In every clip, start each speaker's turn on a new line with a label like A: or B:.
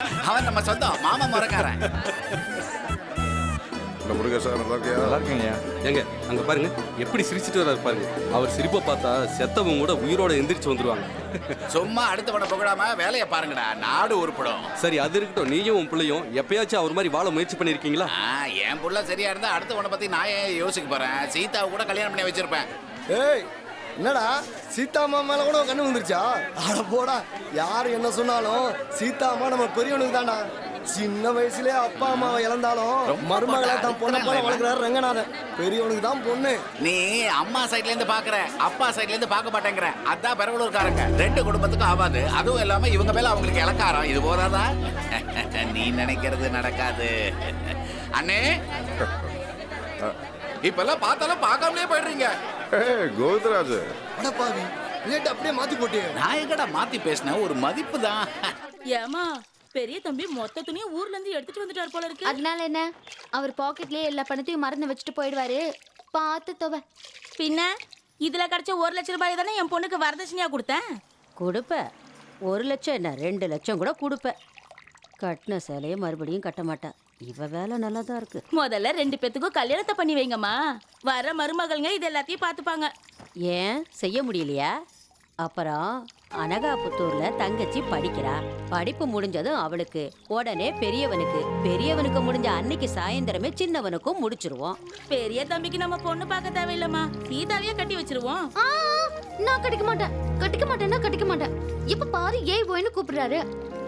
A: அவன் நம்ம சொந்தம் மாமா முறக்காரன்.
B: முருகேசா நல்லா இருக்கியா?
C: நல்லா இருக்கீங்க.
D: ஏங்க அங்க பாருங்க எப்படி சிரிச்சிட்டு வர்றாரு பாருங்க. அவர் சிரிப்பை பார்த்தா செத்தவங்க கூட உயிரோட எந்திரிச்சு வந்துருவாங்க.
A: சும்மா அடுத்தவனை புகழாம வேலையை பாருங்கடா, நாடு உருப்படும்.
D: சரி அது இருக்கட்டும், நீயும் உன் பிள்ளையும் எப்பயாச்சும் அவர் மாதிரி வாழ முயற்சி பண்ணிருக்கீங்களா?
A: என் புள்ள சரியா இருந்தா அடுத்தவனை பத்தி நான் ஏன் யோசிக்க போறேன்? சீதாவை கூட கல்யாணம் பண்ணி வச்சிருப்பேன்.
E: ஏய் என்னடா சீதா அம்மா மேல கூட கண்ணு வந்துருச்சா? அட போடா, யாரு என்ன சொன்னாலும் சீதா அம்மா நம்ம பெரியவனுக்கு தான்டா. சின்ன வயசுலயே அப்பா அம்மாவை இழந்தாலும் மருமகளை தான் பொண்ணை போல வளர்க்குறாரு ரங்கநாதன். பெரியவனுக்கு தான் பொண்ணு.
A: நீ அம்மா சைட்ல இருந்து பாக்குற, அப்பா சைட்ல இருந்து பார்க்க மாட்டேங்கிற. அதான் பெரவலூர்காரங்க ரெண்டு குடும்பத்துக்கும் ஆகாது. அதுவும் இல்லாம இவங்க மேல அவங்களுக்கு இலக்காரம். இது போதாதா? நீ நினைக்கிறது நடக்காது அண்ணே. இப்பெல்லாம் பார்த்தாலும் பார்க்காமலே போயிடுறீங்க.
B: கோவிந்தராஜ்
E: அடப்பாவி பிளேட் அப்படியே மாத்தி போட்டு.
A: நான் எங்கடா மாத்தி பேசினேன், ஒரு மதிப்பு தான்.
F: ஏமா பெரிய தம்பி மொத்த துணியும் ஊர்ல இருந்து எடுத்துட்டு வந்துட்டார் போல இருக்கு.
G: அதனால என்ன, அவர் பாக்கெட்லயே எல்லா பணத்தையும் மறந்து வச்சுட்டு போயிடுவாரு. பார்த்து தொவ.
F: பின்ன இதுல கிடைச்ச 1 லட்சம் ரூபாய் தானே என் பொண்ணுக்கு வரதட்சணையா கொடுத்தேன்.
H: கொடுப்ப 1 லட்சம் என்ன 2 லட்சம் கூட கொடுப்ப. கட்டின சேலையை மறுபடியும் கட்ட மாட்டா. இவ வேலை நல்லா தான் இருக்கு.
F: முதல்ல 2 பேத்துக்கும் கல்யாணத்தை பண்ணி வைங்கம்மா. வர மருமகள்ங்க இது எல்லாத்தையும் பார்த்துப்பாங்க.
H: ஏன் செய்ய முடியலையா? அப்புறம் அனகாபுத்தூர்ல தங்கச்சி படிக்கிறா. படிப்பு முடிஞ்சதும் அவளுக்கு உடனே பெரியவனுக்கு முடிஞ்ச அன்னைக்கு சாயந்தரமே சின்னவனுக்கும் முடிச்சிருவோம்.
F: பெரிய தம்பிக்கு நம்ம பொண்ணு பார்க்க தேவையில்லம்மா, சீதாவையே கட்டி வச்சிருவோம்.
G: நான் கட்டிக்க மாட்டேன். இப்ப பாரு ஏய் போயின்னு கூப்பிடுறாரு.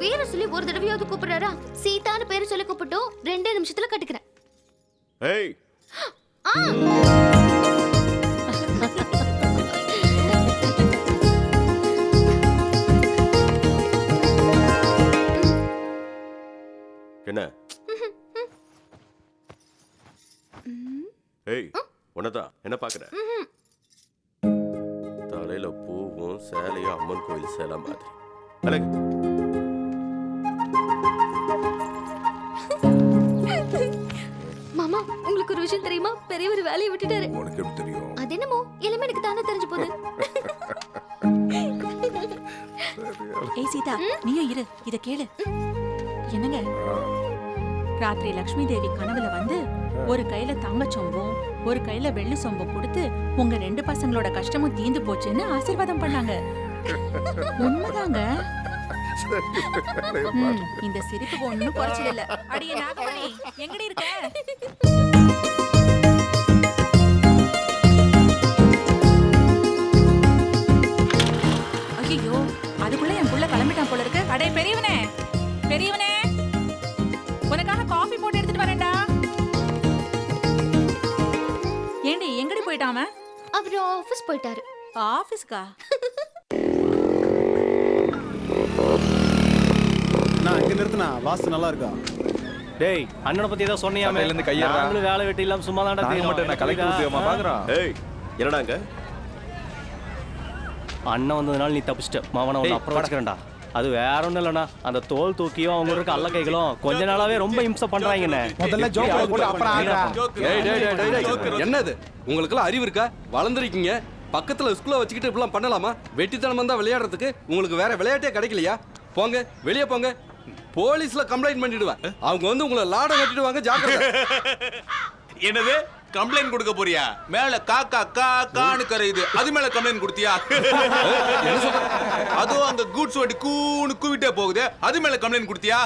G: பேரை சொல்லி ஒரு தடவையாவது கூப்பிடுறாரா? சீதான்னு பேரை சொல்லி கூப்பிட்டோம் 2 நிமிஷத்துல கட்டிக்கிறேன்.
B: ஏய்
I: என்ன? ஏய் உனதா என்ன பாக்குற? தலையில பூவும் சேலையும் அம்மன் கோயில் சேலை மாதிரி அழகு.
G: மாமா உங்களுக்கு ஒரு விஷயம் தெரியுமா? பெரியவர் வேலையை விட்டுட்டாரு.
B: உனக்கு எப்படி தெரியும்?
G: அது என்னமோ எல்லாமே எனக்கு தானே தெரிஞ்சு போகுது.
J: ஏய் சீதா, நீயும் இரு, இத கேளு. என்னங்க, ராத்திரி லக்ஷ்மி தேவி கனவுல வந்து ஒரு கையில தங்க சொம்பும் ஒரு கையில வெள்ளி சொம்பும் கொடுத்து உங்க 2 பசங்களோட கஷ்டமும் தீந்து போச்சுன்னு ஆசீர்வாதம் பண்ணாங்க. உண்மைதாங்க. இந்த சிரிப்பு ஒண்ணும் குறைச்சல் இல்ல. அடியே நாகமணி, எங்கடி இருக்க? ஐயோ, அதுக்குள்ள என் புள்ள கிளம்பிட்டான் போல இருக்கு. அடே பெரியவனே, உனக்காக காஃபி போட்டு எடுத்துட்டு வரேன்டா. ஏண்டி எங்கடி போயிட்டாம?
G: அவர் ஆபீஸ் போயிட்டாரு.
J: ஆபீஸ்க்கா?
E: நான் இங்க நிறுத்தினா வாஸ்து நல்லா இருக்கா?
C: டேய் அண்ணனை பத்தி ஏதோ சொன்னியாமே.
E: இருந்து கையறா.
C: நாங்களும் வேலை வெட்டி இல்லாம சும்மா தான்டா
E: மட்டும் நான் கலெக்ட் ஊத்தியமா பாக்குறேன்.
I: ஏய் என்னடாங்க?
C: அண்ணன் வந்ததுனால நீ தப்பிச்சிட்ட. மாவன உன்னை அப்புறம் வச்சுக்கிறேன்டா. அது வேற ஒண்ணும் இல்லண்ணா, அந்த தோல் தூக்கியும் அவங்க இருக்க அல்ல கைகளும் கொஞ்ச நாளாவே ரொம்ப இம்சை பண்றாங்கண்ணே.
E: முதல்ல ஜோக் போட்டு அப்புறம் ஆடுறா.
D: என்னது உங்களுக்கு அறிவு இருக்கா? வளர்ந்துருக்கீங்க. பக்கத்துல ஸ்கூல்ல வச்சுக்கிட்டு இப்படிலாம் பண்ணலாமா? வெட்டித்தனமா தான் விளையாடுறதுக்கு உங்களுக்கு வேற விளையாட்டே கிடைக்கலையா? போங்க வெளியே போங்க. போலீஸ்ல கம்ப்ளைண்ட் பண்ணிடுவேன். அவங்க வந்து உங்களை லாட கட்டிடுவாங்க, ஜாக்கிரதை.
K: என்னது கம்ப்ளைண்ட் கொடுக்க போறியா? மேல காக்கா காக்கான்னு கரையுது, அது மேல கம்ப்ளைண்ட் கொடுத்தியா? அதுவும் அங்க கூட்ஸ் வண்டி கூன்னு கூவிட்டே போகுது, அது மேல கம்ப்ளைண்ட் கொடுத்தியா?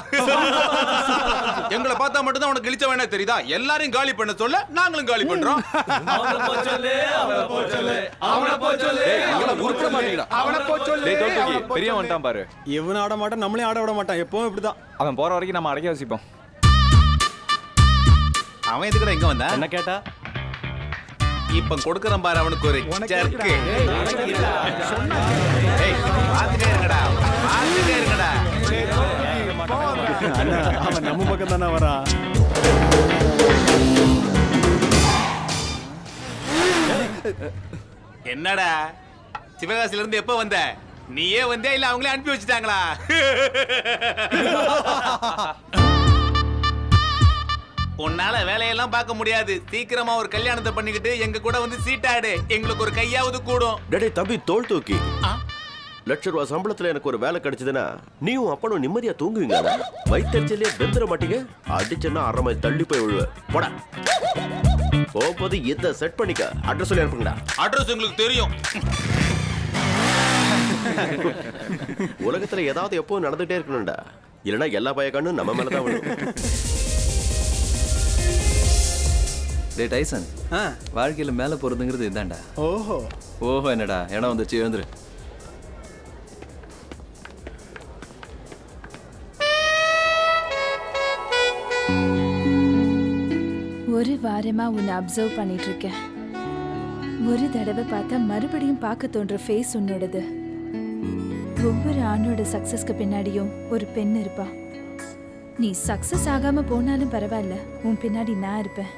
K: எங்களை பார்த்தா மட்டும் தான் உனக்கு இழிச்ச வேணா தெரியுதா? எல்லாரையும் காலி பண்ண சொல்ல நாங்களும் காலி பண்றோம்.
E: பெரிய வந்துட்டான் பாரு. இவன் ஆட மாட்டான், நம்மளே ஆட விட மாட்டான். எப்பவும் இப்படிதான். அவன் போற வரைக்கும் நம்ம அடக்கி வசிப்போம்.
K: அவன் எதுக்குடா இங்க வந்தா?
C: என்ன கேட்டா?
K: இப்ப கொடுக்கறேன் பாரு அவனுக்கு ஒரு சர்க்கு. பாத்துட்டே இருங்கடா.
E: அண்ணா அவன் நம்ம பக்கம் தானே வரான்.
K: என்னடா சிவகாசில இருந்து எப்ப வந்த? நீயே வந்தே இல்ல அவங்களே அனுப்பி வச்சுட்டாங்களா? உன்னால வேலையெல்லாம் பார்க்க முடியாது. சீக்கிரமா ஒரு கல்யாணத்தை பண்ணிக்கிட்டு எங்க கூட வந்து சீட்டாடு. எங்களுக்கு ஒரு கையாவது கூடும்.
I: டேய் தம்பி தோல் தூக்கி. ரூபாய் சம்பளத்துல எனக்கு ஒரு வேலை கிடைச்சதுன்னா நீயும் அப்பனும் நிம்மதியா தூங்குவீங்க. வயிற்றுச்சலே வெந்துட மாட்டீங்க. அடிச்சேன்னா 1/2 மைல் தள்ளி போய் விழுவ. போடா. போகும்போது இதை செட் பண்ணிக்க. அட்ரஸ் சொல்லி அனுப்புங்கடா.
K: அட்ரஸ் உங்களுக்கு தெரியும்.
I: உலகத்துல ஏதாவது எப்பவும் நடந்துட்டே இருக்கணும்டா. இல்லைன்னா எல்லா பயக்கானும் நம்ம மேலதான் விழும்.
L: டே டைசன், வாழ்க்கையில மேல போறதுங்கிறது இதான்டா.
E: ஓஹோ
L: ஓஹோ என்னடா இடம் வந்துச்சு, எழுந்துரு.
J: ஒரு வாரமா உன்னை அப்சர்வ் பண்ணிட்டு இருக்கேன். ஒரு தடவை பார்த்தா மறுபடியும் பார்க்க தோன்ற ஃபேஸ் உன்னோடது. ஒவ்வொரு ஆணோட சக்சஸ்க்கு பின்னாடியும் ஒரு பெண் இருப்பா. நீ சக்சஸ் ஆகாம போனாலும் பரவாயில்ல, உன் பின்னாடி நான் இருப்பேன்.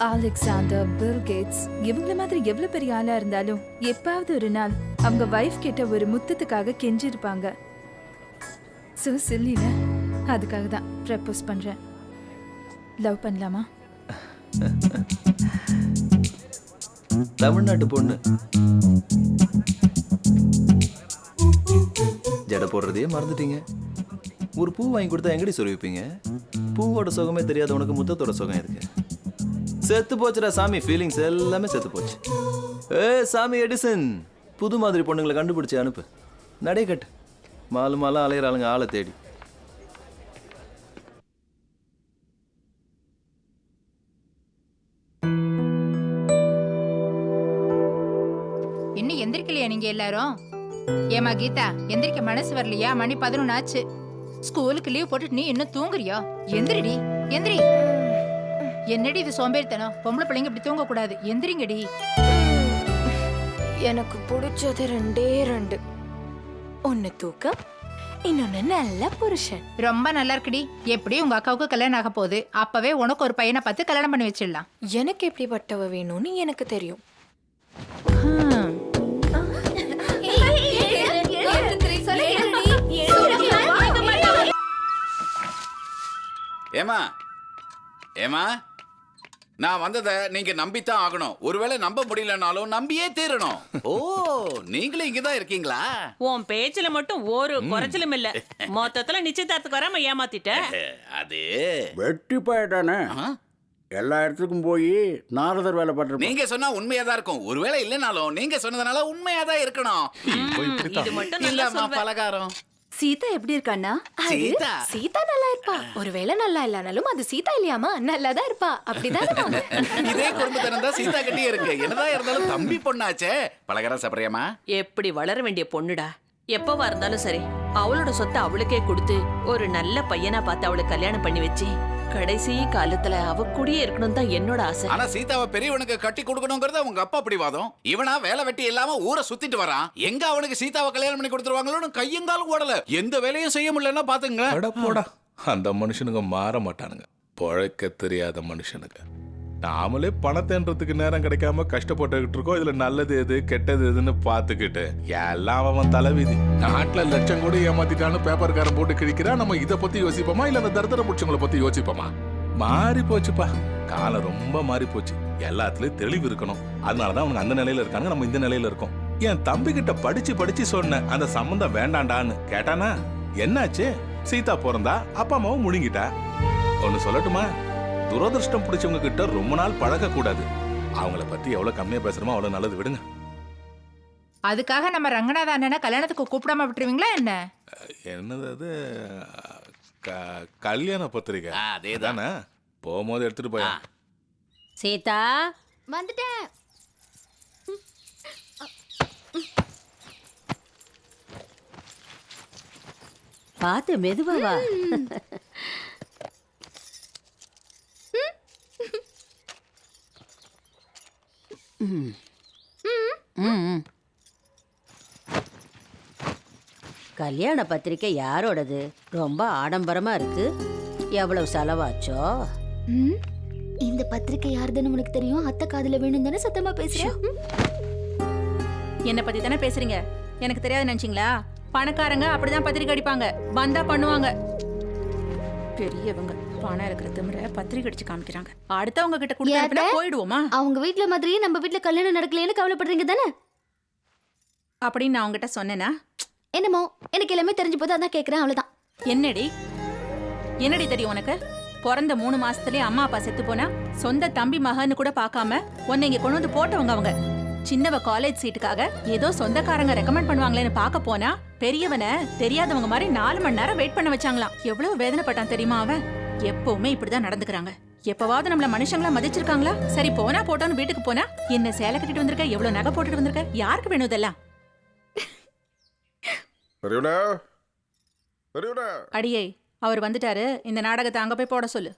J: அலெக்சாண்டர், பில் கேட்ஸ் இவங்கள மாதிரி எவ்வளவு பெரிய ஆளா இருந்தாலும் எப்பாவது ஒரு நாள் அவங்க வைஃப் கிட்ட ஒரு முத்தத்துக்காக கெஞ்சிருப்பாங்க. சோ சில்லில அதுக்காக தான் ப்ரப்போஸ் பண்றேன். லவ் பண்ணலாமா?
L: தமிழ்நாட்டு பொண்ணு ஜடை போடுறதையே மறந்துட்டீங்க. ஒரு பூ வாங்கி கொடுத்தா எங்கடி சொருவிப்பீங்க? பூவோட சுகமே தெரியாத உனக்கு முத்தத்தோட சுகம் இருக்கு. செத்து போச்சுடா சாமி, ஃபீலிங்ஸ் எல்லாமே செத்து போச்சு. சாமி எடிசன், புது மாதிரி பொண்ணுங்களை கண்டுபிடிச்சி அனுப்பு. நடை கட்டு. மாலு மாலா அலையிறாளுங்க ஆளை தேடி.
J: இன்னும் எந்திரிக்கலையா நீங்க எல்லாரும்? ஏமா கீதா, எந்திரிக்க மனசு வரலையா? மணி 11 ஆச்சு. ஸ்கூலுக்கு லீவ் போட்டுட்டு நீ இன்னும் தூங்குறியா? எந்திரிடி, எந்திரி. என்னடி இது சோம்பேறித்தனம்? பொம்பளை பிள்ளைங்க இப்படி தூங்க கூடாது. எந்திரிங்கடி.
F: எனக்கு பிடிச்சது 2 ஒன்னு தூக்கம், இன்னொன்னு நல்ல புருஷன்.
J: ரொம்ப நல்லா இருக்குடி. எப்படி உங்க அக்காவுக்கு கல்யாணம் ஆக போகுது, அப்பவே உனக்கு ஒரு பையனை பார்த்து கல்யாணம் பண்ணி வச்சிடலாம்.
F: எனக்கு எப்படிப்பட்டவ வேணும்னு எனக்கு தெரியும்.
A: ஏமா ஏமா, நான் வந்ததை நீங்க நம்பித்தான் ஆகணும். ஒருவேளை நம்ப முடியலனாலும் நம்பியே தீரணும். ஓ, நீங்களும் இங்கதான் இருக்கீங்களா?
H: உன் பேச்சுல மட்டும் ஒரு குறைச்சலும் இல்ல. மொத்தத்துல நிச்சயதார்த்தத்துக்கு வராம ஏமாத்திட்ட.
A: அது
M: வெட்டி போயிட்டானே. எல்லா இடத்துக்கும் போய் நாரதர் வேலை பண்ற.
A: நீங்க சொன்னா உண்மையாதான் இருக்கும். ஒருவேளை இல்லைனாலும் நீங்க சொன்னதுனால உண்மையாதான் இருக்கணும்.
H: இது மட்டும் நல்லா
A: இல்லம்மா,
H: சொல்வ.
A: பலகாரம்.
F: சீதா எப்படி இருக்கான்னா?
A: சீதா?
F: சீதா நல்லா இருப்பா. ஒருவேளை நல்லா இல்லனாலும் அது சீதா இல்லையாமா, நல்லாதான் இருப்பா. அப்படிதான்.
A: இதே குடும்பத்தினம் தான் சீதா கட்டியே இருக்கு. என்னதான் இருந்தாலும் தம்பி பொண்ணாச்சே. பலகாரம் சாப்பிடுறியாமா?
H: எப்படி வளர வேண்டிய பொண்ணுடா. எப்பவா இருந்தாலும் சரி அவளோட சொத்தை அவளுக்கே கொடுத்து ஒரு நல்ல பையனா பார்த்து அவளுக்கு கல்யாணம் பண்ணி வச்சு கடைசி காலத்துல அவ கூடயே இருக்கணும் தான் என்னோட ஆசை.
A: ஆனா சீதாவை பெரியவனுக்கு கட்டி கொடுக்கணுங்கிறது உங்க அப்பா பிடிவாதம். இவனா வேலை வெட்டி இல்லாம ஊரை சுத்திட்டு வரான். எங்க அவனுக்கு சீதாவை கல்யாணம் பண்ணி கொடுத்துருவாங்களோன்னு கையங்காலும் ஓடல. எந்த வேலையும் செய்ய முடியலன்னா பாத்துங்க.
K: போடா, அந்த மனுஷனுங்க மாற மாட்டானுங்க. பொழைக்க தெரியாத மனுஷனுங்க. நாமளே பணத்தேன்றதுக்கு நேரம் கிடைக்காம கஷ்டப்பட்டுக்கிட்டு இருக்கோம். இதுல நல்லது எது கெட்டது எதுன்னு பாத்துக்கிட்டு எல்லாம் அவன் தலைவிதி. நாட்டுல லட்சம் கூட ஏமாத்திட்டான்னு பேப்பர்காரன் போட்டு கிழிக்கிறான். நம்ம இதை பத்தி யோசிப்போமா இல்ல அந்த தரித்திர புடிச்சவங்களை பத்தி யோசிப்போமா? மாறி போச்சுப்பா, காலம் ரொம்ப மாறி போச்சு. எல்லாத்துலயும் தெளிவு இருக்கணும். அதனாலதான் அவனுக்கு அந்த நிலையில இருக்காங்க, நம்ம இந்த நிலையில இருக்கோம். என் தம்பி கிட்ட படிச்சு சொன்ன அந்த சம்பந்தம் வேண்டாண்டான்னு கேட்டானா, என்னாச்சு? சீதா பிறந்தா அப்பா அம்மாவும் முழுங்கிட்டா. ஒன்னு சொல்லட்டுமா, துரதிருஷ்டம் பிடிச்சவங்க கிட்ட ரொம்ப நாள் பழக கூடாது. அவங்கள பத்தி எவ்வளவு கம்மியா பேசுறோமோ அவ்வளவு நல்லது. விடுங்க.
J: அதுக்காக நம்ம ரங்கநாத அண்ணனை கல்யாணத்துக்கு கூப்பிடாம விட்டுருவீங்களா என்ன?
K: என்னது அது? கல்யாண பத்திரிக்கை. அதேதானே, போகும்போது எடுத்துட்டு போய்.
H: சீதா
G: வந்துட்டேன்.
H: பார்த்து மெதுவா வா. கல்யாண பத்திரிக்கை யாரோடது? ரொம்ப ஆடம்பரமா இருக்கு. எவ்வளவு செலவாச்சோ?
G: இந்த பத்திரிக்கை யாருதுன்னு உனக்கு தெரியும்? அத்தை காதுல வேணும் தானே சத்தமா பேசுறேன்.
J: என்ன பத்தி தானே பேசுறீங்க? எனக்கு தெரியாது நினைச்சீங்களா? பணக்காரங்க அப்படிதான் பத்திரிக்கை அடிப்பாங்க, வந்தா பண்ணுவாங்க. பெரியவங்க பணம் இருக்கிற திமிர பத்திரிக்கை அடிச்சு காமிக்கிறாங்க. அடுத்தவங்க கிட்ட கொடுத்தா போயிடுவோமா?
G: அவங்க வீட்ல மாதிரியே நம்ம வீட்ல கல்யாணம் நடக்கலைன்னு கவலைப்படுறீங்க தானே?
J: அப்படின்னு நான் உங்ககிட்ட சொன்னேனா?
G: என்னமோ எனக்கு எல்லாமே தெரிஞ்சு போது அதான் கேக்குறேன், அவ்வளவுதான்.
J: என்னடி தெரியும் உனக்கு? பிறந்த 3 மாசத்துலயே அம்மா அப்பா செத்து போனா சொந்த தம்பி மகன்னு கூட பார்க்காம உன்னை இங்க கொண்டு வந்து போட்டவங்க அவங்க. சின்னவ காலேஜ் சீட்டுக்காக ஏதோ சொந்தக்காரங்க ரெக்கமெண்ட் பண்ணுவாங்களேன்னு பார்க்க போனா பெரியவனை தெரியாதவங்க மாதிரி 4 மணி நேரம் வெயிட் பண்ண வச்சாங்களாம். எவ்வளவு வேதனைப்பட்டான் தெரியுமா அவன்? எப்பவுமே இப்படிதான் நடந்துக்கிறாங்க. எப்பவாவது நம்மள மனுஷங்களா மதிச்சிருக்காங்களா? சரி போனா போட்டோன்னு வீட்டுக்கு போனா என்ன சேலை கட்டிட்டு வந்திருக்க, எவ்வளவு நகை போட்டுட்டு வந்திருக்க, யாருக்கு வேணும் இதெல்லாம்?
B: பெரியவனா பெரியவனா
J: அடியே அவர் வந்துட்டாரு, இந்த நாடகத்தை அங்க போய் போட சொல்லு.